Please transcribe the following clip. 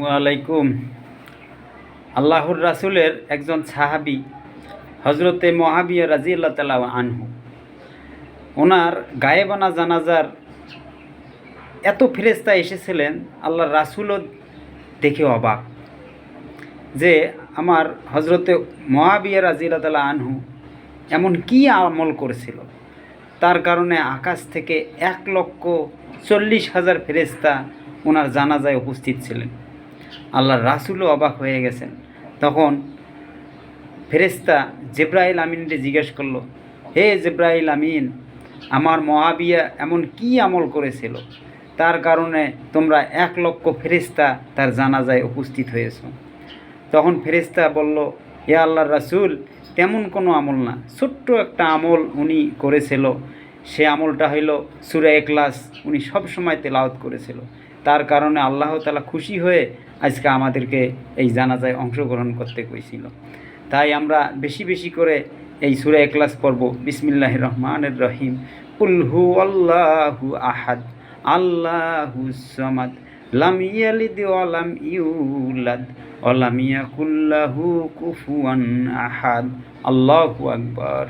ওয়ালাইকুম। আল্লাহর রাসূলের একজন সাহাবী হজরতে মুআবিয়া রাদিয়াল্লাহু তাআলা আনহু, ওনার গায়েবানা জানাজার এত ফেরেশতা এসেছিলেন, আল্লাহর রাসূলও দেখে অবাক যে আমার হজরতে মুআবিয়া রাদিয়াল্লাহু তাআলা আনহু এমন কী আমল করেছিল, তার কারণে আকাশ থেকে 1,40,000 ফেরেশতা ওনার জানাজায় উপস্থিত ছিলেন। আল্লাহর রাসূলও অবাক হয়ে গেছেন। তখন ফেরেশতা জিবরাইল আমিনকে জিজ্ঞেস করলো, হে জিবরাইল আমিন, আমার মুআবিয়া এমন কী আমল করেছিল, তার কারণে তোমরা 1,00,000 ফেরেশতা তার জানাজায় উপস্থিত হয়েছ। তখন ফেরেশতা বলল, হে আল্লাহর রাসূল, তেমন কোনো আমল না, ছোট্ট একটা আমল উনি করেছিল। সে আমলটা হইল সূরা ইখলাস। উনি সবসময় তেলাওয়াত করেছিল, তার কারণে আল্লাহ তাআলা খুশি হয়ে আজকে আমাদেরকে এই জানাজায় অংশগ্রহণ করতে কইছিল। তাই আমরা বেশি বেশি করে এই সূরা ইখলাস পড়ব। বিসমিল্লাহির রহমানির রহিম। কুল হুয়াল্লাহু আহাদ আল্লাহুস সামাদ লাম ইয়ালিদ ওয়া লাম ইউলাদ ওয়া লাম ইয়াকুল লাহু কুফুয়ান আহাদ। আল্লাহু আকবার।